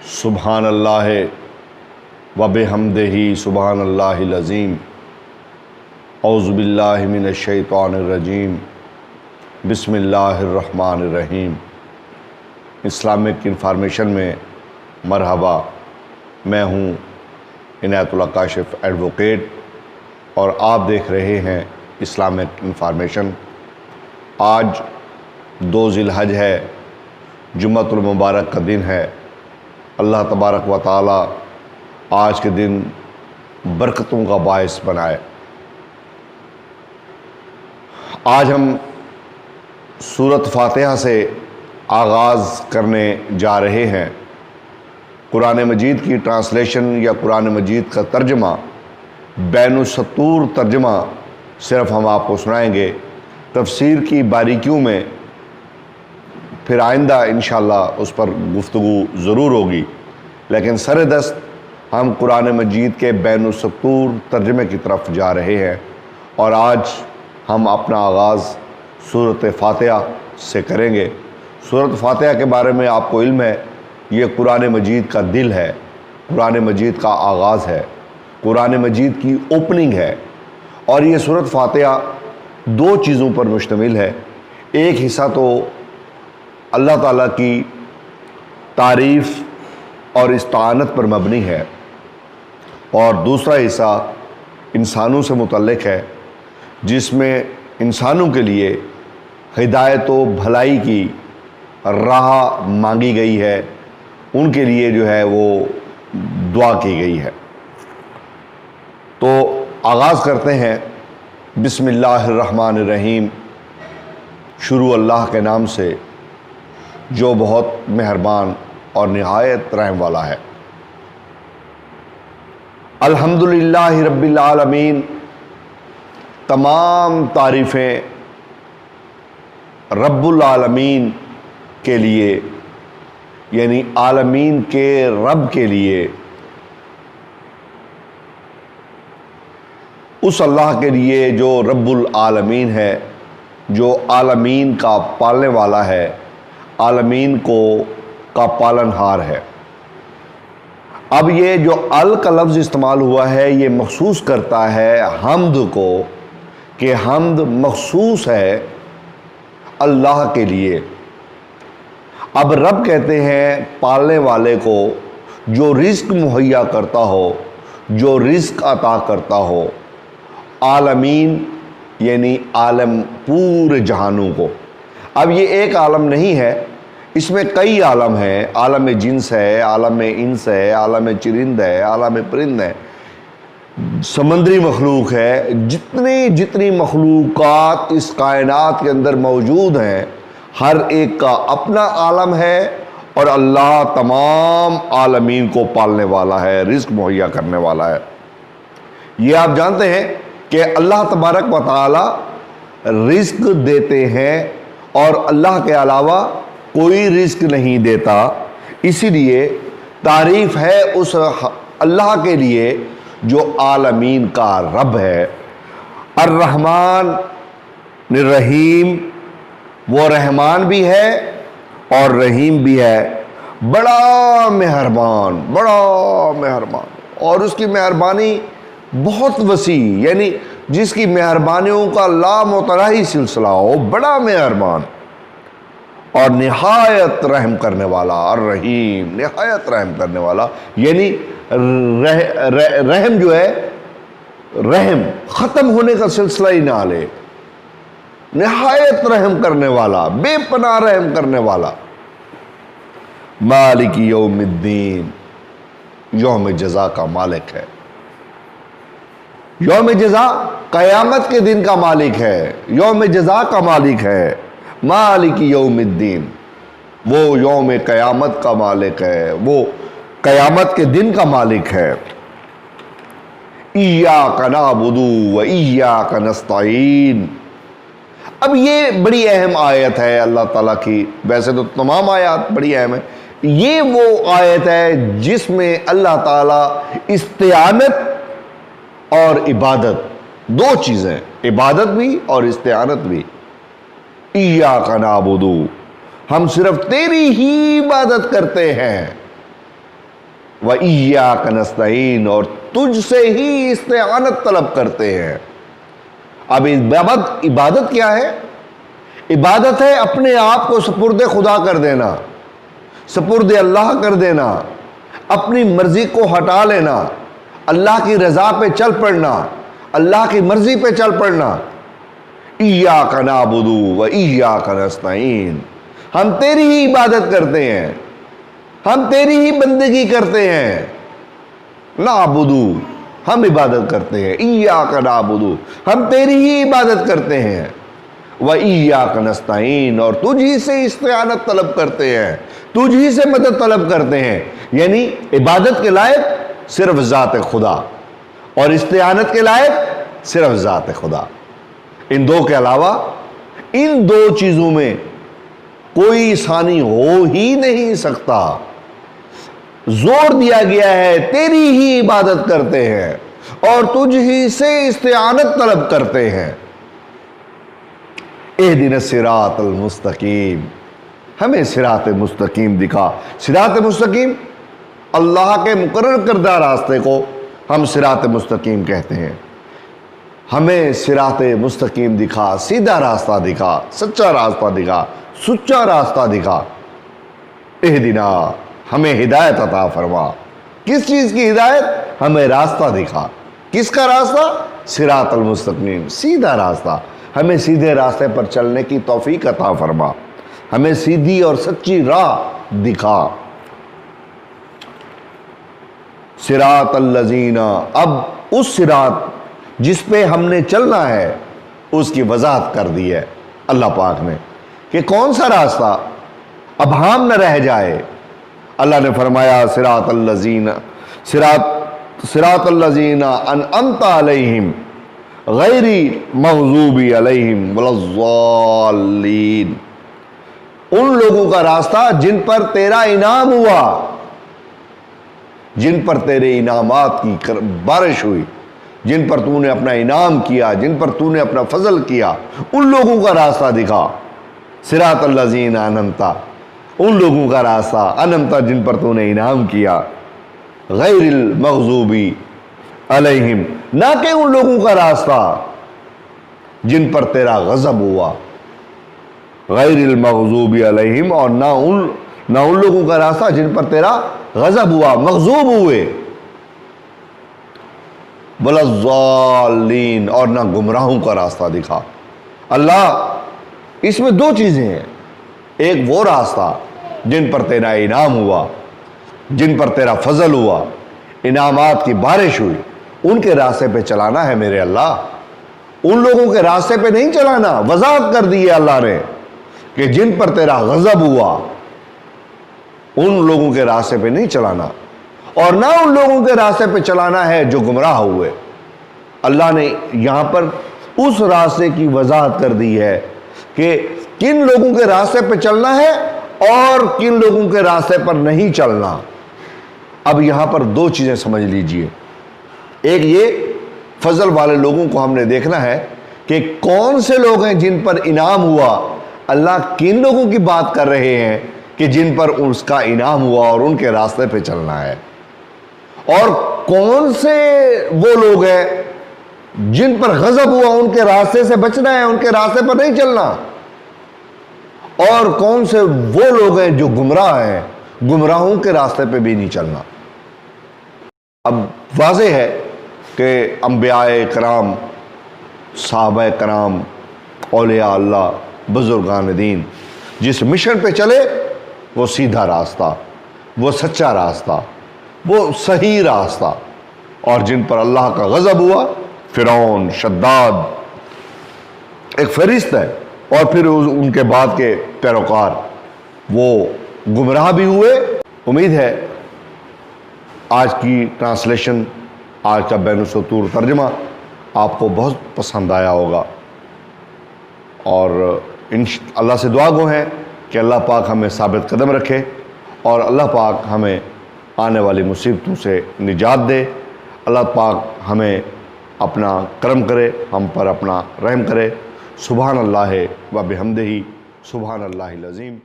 سبحان اللہ و بحمدہ سبحان اللہ العظیم۔ اعوذ باللہ من الشیطان الرجیم۔ بسم اللہ الرحمن الرحیم۔ اسلامک انفارمیشن میں مرحبا، میں ہوں عنایت اللہ کاشف ایڈوکیٹ اور آپ دیکھ رہے ہیں اسلامک انفارمیشن۔ آج 2 ذی الحج ہے، جمعۃ المبارک کا دن ہے۔ اللہ تبارک و تعالی آج کے دن برکتوں کا باعث بنائے۔ آج ہم سورۃ فاتحہ سے آغاز کرنے جا رہے ہیں۔ قرآن مجید کی ٹرانسلیشن یا قرآن مجید کا ترجمہ، بین السطور ترجمہ صرف ہم آپ کو سنائیں گے۔ تفسیر کی باریکیوں میں پھر آئندہ انشاءاللہ اس پر گفتگو ضرور ہوگی، لیکن سر دست ہم قرآن مجید کے بین السطور ترجمے کی طرف جا رہے ہیں، اور آج ہم اپنا آغاز سورۃ فاتحہ سے کریں گے۔ سورۃ فاتحہ کے بارے میں آپ کو علم ہے، یہ قرآن مجید کا دل ہے، قرآن مجید کا آغاز ہے، قرآن مجید کی اوپننگ ہے، اور یہ سورۃ فاتحہ 2 چیزوں پر مشتمل ہے۔ ایک حصہ تو اللہ تعالیٰ کی تعریف اور استعانت پر مبنی ہے، اور دوسرا حصہ انسانوں سے متعلق ہے، جس میں انسانوں کے لیے ہدایت و بھلائی کی راہ مانگی گئی ہے، ان کے لیے جو ہے وہ دعا کی گئی ہے۔ تو آغاز کرتے ہیں۔ بسم اللہ الرحمن الرحیم، شروع اللہ کے نام سے جو بہت مہربان اور نہایت رحم والا ہے۔ الحمدللہ رب العالمین، تمام تعریفیں رب العالمین کے لیے، یعنی عالمین کے رب کے لیے، اس اللہ کے لیے جو رب العالمین ہے، جو عالمین کا پالنے والا ہے، عالمین کا پالنہار ہے۔ اب یہ جو ال کا لفظ استعمال ہوا ہے، یہ مخصوص کرتا ہے حمد کو، کہ حمد مخصوص ہے اللہ کے لیے۔ اب رب کہتے ہیں پالنے والے کو، جو رزق مہیا کرتا ہو، جو رزق عطا کرتا ہو۔ عالمین یعنی عالم، پورے جہانوں کو۔ اب یہ ایک عالم نہیں ہے، اس میں کئی عالم ہیں۔ عالم جنس ہے، عالم انس ہے، عالم چرند ہے، عالم پرند ہے، سمندری مخلوق ہے۔ جتنی مخلوقات اس کائنات کے اندر موجود ہیں، ہر ایک کا اپنا عالم ہے، اور اللہ تمام عالمین کو پالنے والا ہے، رزق مہیا کرنے والا ہے۔ یہ آپ جانتے ہیں کہ اللہ تبارک و تعالی رزق دیتے ہیں، اور اللہ کے علاوہ کوئی رزق نہیں دیتا۔ اسی لیے تعریف ہے اس اللہ کے لیے جو عالمین کا رب ہے۔ الرحمن الرحیم، وہ رحمان بھی ہے اور رحیم بھی ہے، بڑا مہربان، بڑا مہربان، اور اس کی مہربانی بہت وسیع، یعنی جس کی مہربانیوں کا لامتناہی سلسلہ ہو، بڑا مہربان اور نہایت رحم کرنے والا۔ الرحیم، نہایت رحم کرنے والا، یعنی رحم جو ہے، رحم ختم ہونے کا سلسلہ ہی نہ لے، نہایت رحم کرنے والا، بے پناہ رحم کرنے والا۔ مالک یوم الدین، یوم جزا کا مالک ہے۔ یوم جزا قیامت کے دن کا مالک ہے، یوم جزا کا مالک ہے۔ مالک یوم الدین، وہ یوم قیامت کا مالک ہے، وہ قیامت کے دن کا مالک ہے۔ ایاک نعبد و ایاک نستعین۔ اب یہ بڑی اہم آیت ہے اللہ تعالیٰ کی، ویسے تو تمام آیات بڑی اہم ہے، یہ وہ آیت ہے جس میں اللہ تعالیٰ استعانت اور عبادت، 2 چیزیں، عبادت بھی اور استعانت بھی۔ ایاک نعبد، ہم صرف تیری ہی عبادت کرتے ہیں، وَإِيَّاكَ نَسْتَعِينُ، اور تجھ سے ہی استعانت طلب کرتے ہیں۔ اب عبادت کیا ہے؟ عبادت ہے اپنے آپ کو سپرد خدا کر دینا، سپرد اللہ کر دینا، اپنی مرضی کو ہٹا لینا، اللہ کی رضا پہ چل پڑنا، اللہ کی مرضی پہ چل پڑنا۔ ایاک نعبد و ایاک نستعین، ہم تیری ہی عبادت کرتے ہیں، ہم تیری ہی بندگی کرتے ہیں۔ نعبد، ہم عبادت کرتے ہیں، ایاک نعبد، ہم تیری ہی عبادت کرتے ہیں، و ایاک نستعین، اور تجھ ہی سے استعانت طلب کرتے ہیں، تجھ ہی سے مدد طلب کرتے ہیں۔ یعنی عبادت کے لائق صرف ذات خدا، اور استعانت کے لائق صرف ذات خدا۔ ان دو کے علاوہ ان دو چیزوں میں کوئی ثانی ہو ہی نہیں سکتا۔ زور دیا گیا ہے تیری ہی عبادت کرتے ہیں اور تجھ ہی سے استعانت طلب کرتے ہیں۔ اہدنا الصراط المستقیم، ہمیں صراط مستقیم دکھا۔ صراط مستقیم، اللہ کے مقرر کردہ راستے کو ہم صراط مستقیم کہتے ہیں۔ ہمیں صراط مستقیم دکھا، سیدھا راستہ دکھا، سچا راستہ دکھا، سچا راستہ دکھا۔ اہدنا، ہمیں ہدایت عطا فرما۔ کس چیز کی ہدایت؟ ہمیں راستہ دکھا۔ کس کا راستہ؟ صراط المستقیم، سیدھا راستہ۔ ہمیں سیدھے راستے پر چلنے کی توفیق عطا فرما، ہمیں سیدھی اور سچی راہ دکھا۔ صراط الذین، اب اس صراط جس پہ ہم نے چلنا ہے اس کی وضاحت کر دی ہے اللہ پاک نے کہ کون سا راستہ اب ہم نہ رہ جائے۔ اللہ نے فرمایا صراط الذین، صراط الذین انعمت علیہم غیر مغضوب علیہم ولا الضالین، ان لوگوں کا راستہ جن پر تیرا انعام ہوا، جن پر تیرے انعامات کی بارش ہوئی، جن پر تو نے اپنا انعام کیا، جن پر تو نے اپنا فضل کیا، ان لوگوں کا راستہ دکھا۔ صراط الذین انعمت، ان لوگوں کا راستہ، انعمت جن پر تو نے انعام کیا، غیر المغضوب علیہم، نہ کہ ان لوگوں کا راستہ جن پر تیرا غضب ہوا، غیر المغضوب علیہم، اور نہ ان لوگوں کا راستہ جن پر تیرا غضب ہوا، مغضوب ہوئے، ولا الضالین، اور نہ گمراہوں کا راستہ دکھا۔ اللہ، اس میں دو چیزیں ہیں، ایک وہ راستہ جن پر تیرا انعام ہوا، جن پر تیرا فضل ہوا، انعامات کی بارش ہوئی، ان کے راستے پہ چلانا ہے میرے اللہ، ان لوگوں کے راستے پہ نہیں چلانا۔ وضاحت کر دی ہے اللہ نے کہ جن پر تیرا غضب ہوا ان لوگوں کے راستے پہ نہیں چلانا، اور نہ ان لوگوں کے راستے پہ چلانا ہے جو گمراہ ہوئے۔ اللہ نے یہاں پر اس راستے کی وضاحت کر دی ہے کہ کن لوگوں کے راستے پہ چلنا ہے اور کن لوگوں کے راستے پر نہیں چلنا۔ اب یہاں پر دو چیزیں سمجھ لیجئے، ایک یہ فضل والے لوگوں کو ہم نے دیکھنا ہے کہ کون سے لوگ ہیں جن پر انعام ہوا۔ اللہ کن لوگوں کی بات کر رہے ہیں کہ جن پر اس کا انعام ہوا اور ان کے راستے پہ چلنا ہے، اور کون سے وہ لوگ ہیں جن پر غضب ہوا، ان کے راستے سے بچنا ہے، ان کے راستے پر نہیں چلنا، اور کون سے وہ لوگ ہیں جو گمراہ ہیں، گمراہوں کے راستے پہ بھی نہیں چلنا۔ اب واضح ہے کہ انبیاء کرام، صحابہ کرام، اولیاء اللہ، بزرگان دین جس مشن پہ چلے وہ سیدھا راستہ، وہ سچا راستہ، وہ صحیح راستہ، اور جن پر اللہ کا غضب ہوا، فرعون، شداد ایک فہرست ہے، اور پھر ان کے بعد کے پیروکار وہ گمراہ بھی ہوئے۔ امید ہے آج کی ٹرانسلیشن، آج کا بین السطور ترجمہ آپ کو بہت پسند آیا ہوگا، اور اللہ سے دعا گو ہے کہ اللہ پاک ہمیں ثابت قدم رکھے اور اللہ پاک ہمیں آنے والی مصیبتوں سے نجات دے۔ اللہ پاک ہمیں اپنا کرم کرے، ہم پر اپنا رحم کرے۔ سبحان اللہ و بحمدہ، سبحان اللہ العظیم۔